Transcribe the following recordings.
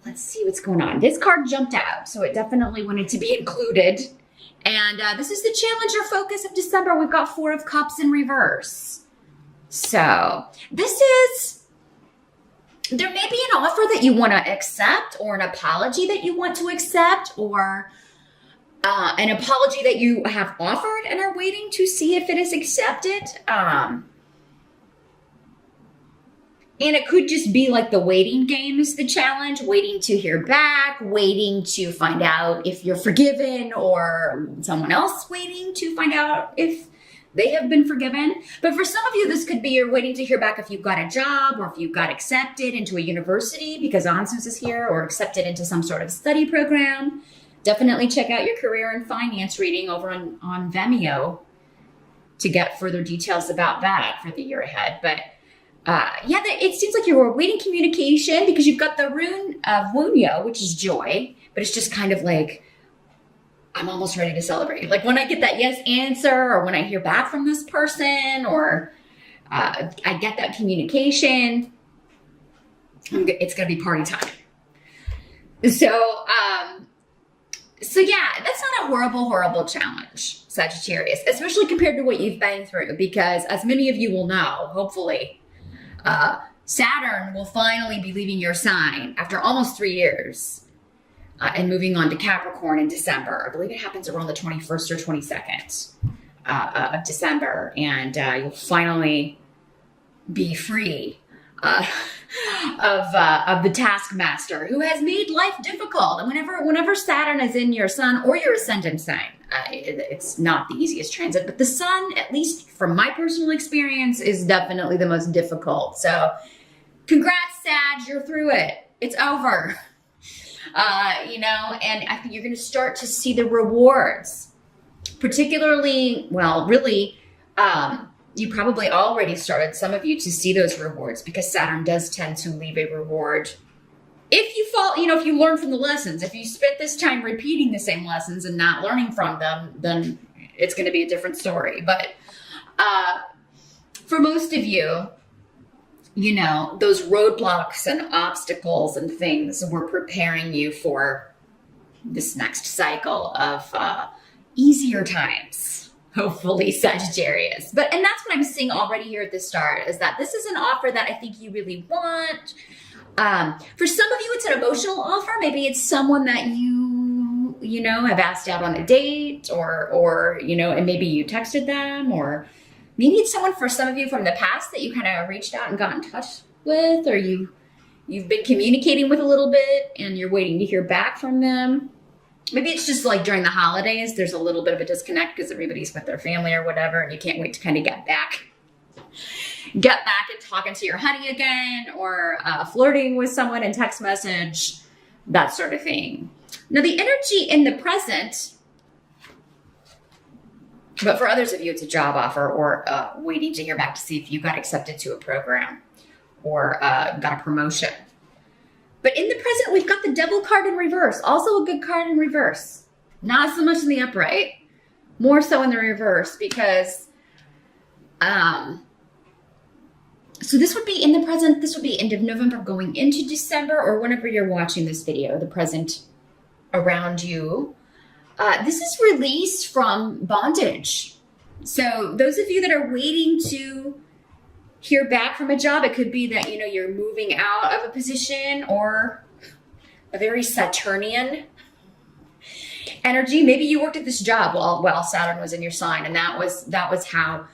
let's see what's going on. This card jumped out, so it definitely wanted to be included. And this is the challenge or focus of December. We've got 4 of Cups in reverse. So this is, there may be an offer that you want to accept, or an apology that you want to accept, or an apology that you have offered and are waiting to see if it is accepted. And it could just be like the waiting game is the challenge, waiting to hear back, waiting to find out if you're forgiven, or someone else waiting to find out if they have been forgiven. But for some of you, this could be you're waiting to hear back if you've got a job, or if you got accepted into a university because Ansus is here, or accepted into some sort of study program. Definitely check out your career and finance reading over on Vimeo to get further details about that for the year ahead. But yeah, it seems like you're awaiting communication because you've got the rune of Wunyo, which is joy, but it's just kind of like, I'm almost ready to celebrate. Like when I get that yes answer, or when I hear back from this person, or I get that communication, it's going to be party time. So yeah, that's not a horrible challenge, Sagittarius, especially compared to what you've been through, because as many of you will know, hopefully, Saturn will finally be leaving your sign after almost 3 years and moving on to Capricorn in December. I believe it happens around the 21st or 22nd of December, and you'll finally be free of the taskmaster who has made life difficult. And whenever Saturn is in your sun or your ascendant sign, it's not the easiest transit, but the sun, at least from my personal experience, is definitely the most difficult. So congrats, Sag, you're through it. It's over. You know, and I think you're going to start to see the rewards, particularly, well, really, you probably already started, some of you, to see those rewards, because Saturn does tend to leave a reward. If you fall, you know, if you learn from the lessons, if you spent this time repeating the same lessons and not learning from them, then it's going to be a different story. But for most of you, you know, those roadblocks and obstacles and things were preparing you for this next cycle of easier times, hopefully, Sagittarius. And that's what I'm seeing already here at the start, is that this is an offer that I think you really want. For some of you, it's an emotional offer. Maybe it's someone that you know, have asked out on a date, or, you know, and maybe you texted them, or maybe it's someone, for some of you, from the past that you kind of reached out and got in touch with, or you've been communicating with a little bit and you're waiting to hear back from them. Maybe it's just like during the holidays, there's a little bit of a disconnect because everybody's with their family or whatever, and you can't wait to kind of get back and talking to your honey again, or flirting with someone in text message, that sort of thing. Now, the energy in the present, but for others of you, it's a job offer, or waiting to hear back to see if you got accepted to a program, or got a promotion. But in the present, we've got the Devil card in reverse. Also a good card in reverse. Not so much in the upright. More so in the reverse, because so this would be in the present. This would be end of November going into December, or whenever you're watching this video, the present around you. This is release from bondage. So those of you that are waiting to hear back from a job, it could be that, you know, you're moving out of a position, or a very Saturnian energy. Maybe you worked at this job while Saturn was in your sign, and that was how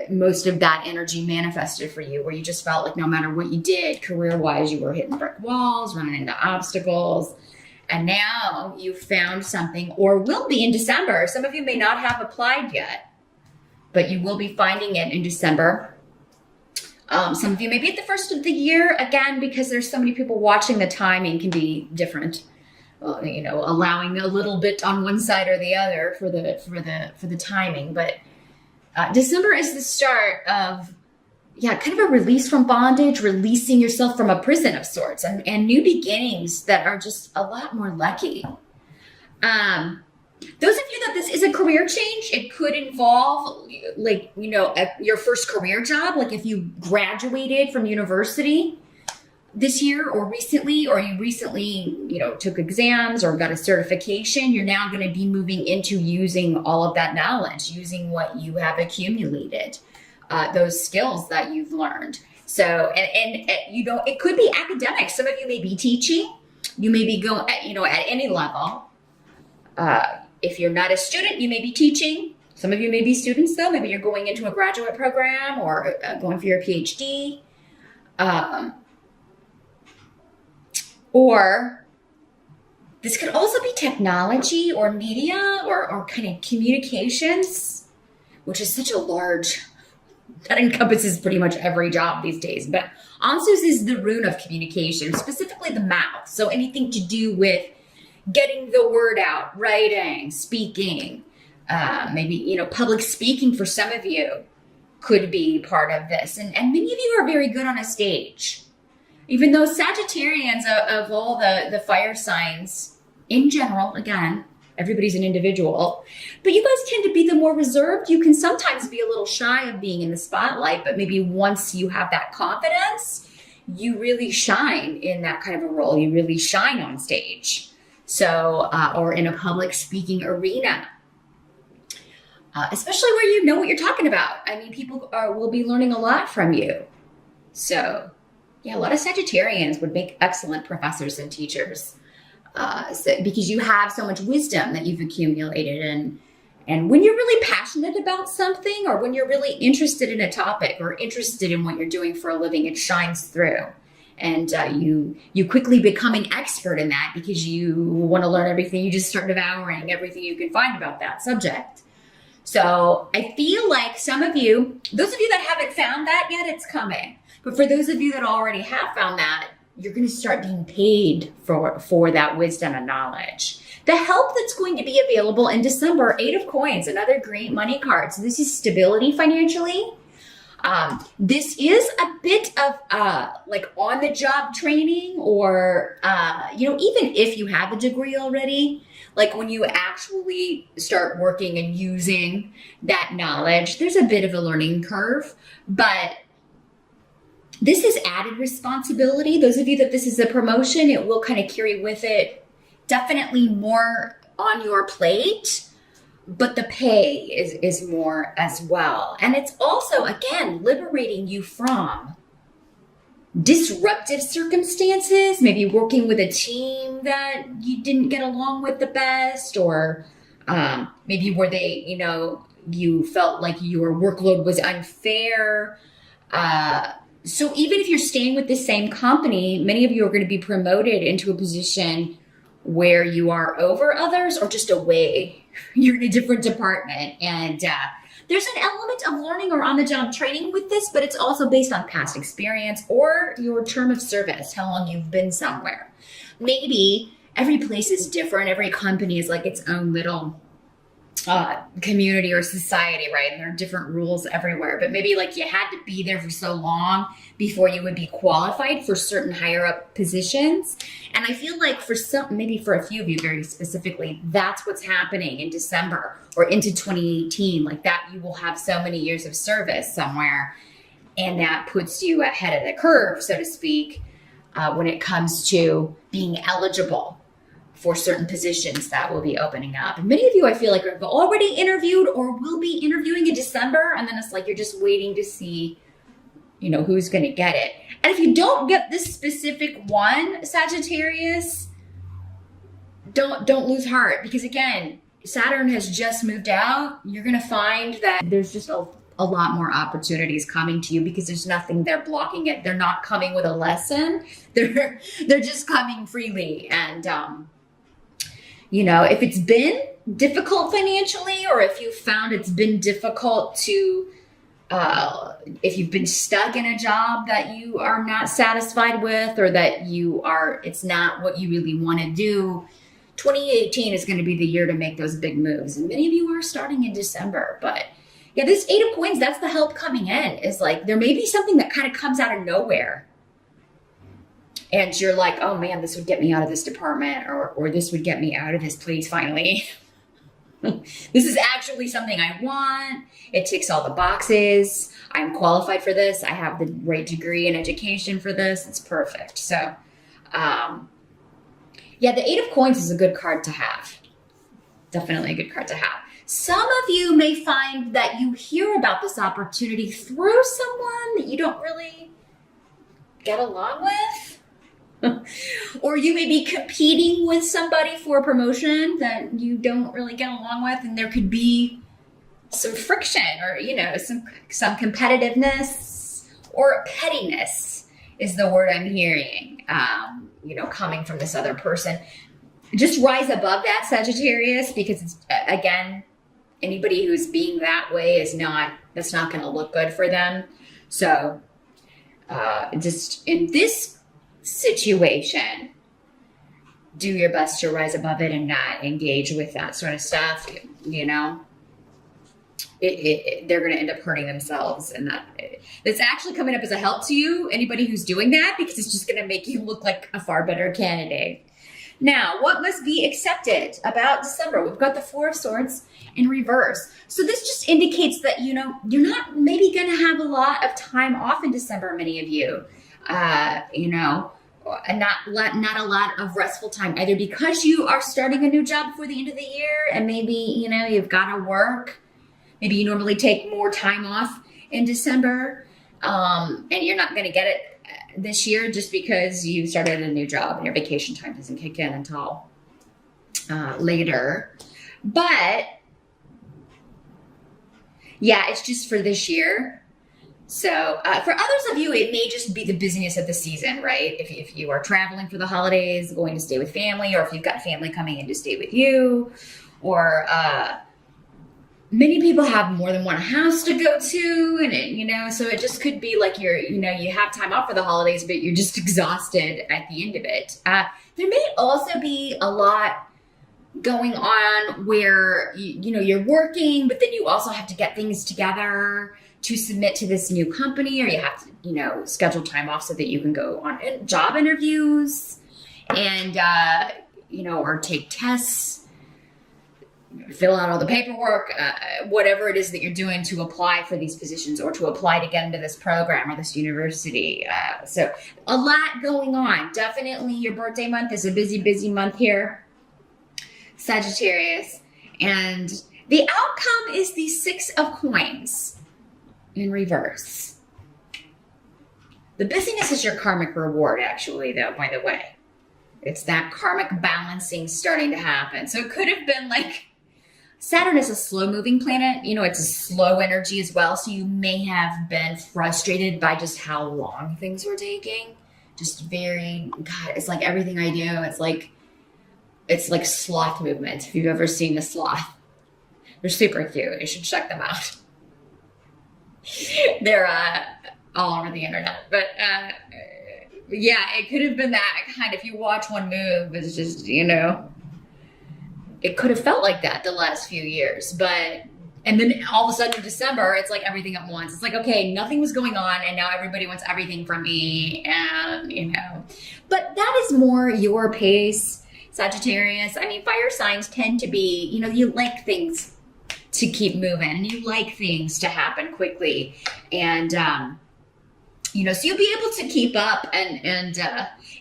most of that energy manifested for you, where you just felt like no matter what you did career-wise, you were hitting brick walls, running into obstacles. And now you found something, or will be in December. Some of you may not have applied yet, but you will be finding it in December. Some of you may be at the first of the year, again, because there's so many people watching, the timing can be different. You know, allowing a little bit on one side or the other for the timing. But December is the start of, yeah, kind of a release from bondage, releasing yourself from a prison of sorts, and new beginnings that are just a lot more lucky. Those of you that this is a career change, it could involve, like, you know, your first career job. Like if you graduated from university, this year or recently, or you recently, took exams or got a certification, you're now going to be moving into using all of that knowledge, using what you have accumulated, those skills that you've learned. So, and it could be academic. Some of you may be teaching. You may be going, at any level. If you're not a student, you may be teaching. Some of you may be students, though. Maybe you're going into a graduate program or going for your PhD. Or this could also be technology or media or kind of communications, which is such a large, that encompasses pretty much every job these days. But Ansus is the rune of communication, specifically the mouth. So anything to do with getting the word out, writing, speaking, maybe, public speaking for some of you could be part of this. And many of you are very good on a stage. Even though Sagittarians of all the fire signs in general, again, everybody's an individual, but you guys tend to be the more reserved. You can sometimes be a little shy of being in the spotlight, but maybe once you have that confidence, you really shine in that kind of a role. You really shine on stage. So, or in a public speaking arena, especially where you know what you're talking about. I mean, people will be learning a lot from you. So, yeah, a lot of Sagittarians would make excellent professors and teachers because you have so much wisdom that you've accumulated. And when you're really passionate about something, or when you're really interested in a topic or interested in what you're doing for a living, it shines through. And you quickly become an expert in that because you want to learn everything. You just start devouring everything you can find about that subject. So I feel like some of you, those of you that haven't found that yet, it's coming. But for those of you that already have found that, you're going to start being paid for that wisdom and knowledge. The help that's going to be available in December, 8 of Coins, another great money card. So this is stability financially. This is a bit of like on-the-job training, or even if you have a degree already, like when you actually start working and using that knowledge, there's a bit of a learning curve, but this is added responsibility. Those of you that this is a promotion, it will kind of carry with it definitely more on your plate, but the pay is more as well. And it's also, again, liberating you from disruptive circumstances, maybe working with a team that you didn't get along with the best, or maybe where you felt like your workload was unfair. So even if you're staying with the same company, many of you are going to be promoted into a position where you are over others or just away. You're in a different department. And there's an element of learning or on-the-job training with this, but it's also based on past experience or your term of service, how long you've been somewhere. Maybe every place is different. Every company is like its own little community or society, right? And there are different rules everywhere, but maybe like you had to be there for so long before you would be qualified for certain higher up positions. And I feel like maybe for a few of you very specifically, that's what's happening in December or into 2018, like that you will have so many years of service somewhere, and that puts you ahead of the curve, so to speak, when it comes to being eligible for certain positions that will be opening up. And many of you, I feel like, have already interviewed or will be interviewing in December. And then it's like, you're just waiting to see, who's going to get it. And if you don't get this specific one, Sagittarius, don't lose heart. Because again, Saturn has just moved out. You're going to find that there's just a lot more opportunities coming to you because there's nothing there blocking it. They're not coming with a lesson. They're just coming freely. And, if it's been difficult financially, or if you found it's been difficult to, if you've been stuck in a job that you are not satisfied with, or that it's not what you really want to do, 2018 is going to be the year to make those big moves. And many of you are starting in December, but yeah, this 8 of Coins, that's the help coming in. Is like, there may be something that kind of comes out of nowhere. And you're like, oh man, this would get me out of this department, or this would get me out of this place finally. This is actually something I want. It ticks all the boxes. I'm qualified for this. I have the right degree and education for this. It's perfect. So, yeah, the Eight of Coins is a good card to have. Definitely a good card to have. Some of you may find that you hear about this opportunity through someone that you don't really get along with. Or you may be competing with somebody for a promotion that you don't really get along with, and there could be some friction or, some competitiveness or pettiness is the word I'm hearing, coming from this other person. Just rise above that, Sagittarius, because it's, again, anybody who's being that way that's not going to look good for them. So just in this situation, do your best to rise above it and not engage with that sort of stuff. They're going to end up hurting themselves, and that's actually coming up as a help to you, anybody who's doing that, because it's just going to make you look like a far better candidate. Now, what must be accepted about December? We've got the Four of Swords in reverse. So this just indicates that, you're not maybe going to have a lot of time off in December, many of you, and not a lot of restful time, either because you are starting a new job before the end of the year, and maybe, you've got to work. Maybe you normally take more time off in December, and you're not going to get it this year just because you started a new job and your vacation time doesn't kick in until later. But yeah, it's just for this year. So for others of you, it may just be the busyness of the season, right? If you are traveling for the holidays, going to stay with family, or if you've got family coming in to stay with you, or many people have more than one house to go to, and so it just could be like you have time off for the holidays, but you're just exhausted at the end of it. There may also be a lot going on where you're working, but then you also have to get things together to submit to this new company, or you have to schedule time off so that you can go on job interviews and or take tests, fill out all the paperwork, whatever it is that you're doing to apply for these positions or to apply to get into this program or this university. So a lot going on. Definitely your birthday month is a busy, busy month here, Sagittarius. And the outcome is the Six of Coins in reverse. The busyness is your karmic reward, actually, though, by the way. It's that karmic balancing starting to happen. So it could have been like, Saturn is a slow-moving planet. It's a slow energy as well. So you may have been frustrated by just how long things were taking. Just it's like everything I do. It's like sloth movement. If you've ever seen a sloth, they're super cute. You should check them out. They're all over the internet. But yeah, it could have been that kind. If you watch one move, it's just, it could have felt like that the last few years. And then all of a sudden in December, it's like everything at once. It's like, okay, nothing was going on, and now everybody wants everything from me. And, but that is more your pace, Sagittarius. Fire signs tend to be, you like things to keep moving, and you like things to happen quickly. And, so you'll be able to keep up, and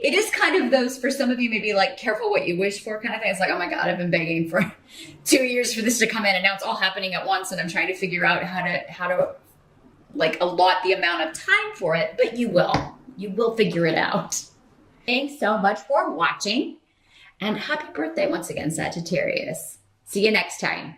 it is kind of those, for some of you, maybe like careful what you wish for kind of thing. It's like, oh my God, I've been begging for 2 years for this to come in, and now it's all happening at once, and I'm trying to figure out how to like allot the amount of time for it, but you will figure it out. Thanks so much for watching, and happy birthday once again, Sagittarius. See you next time.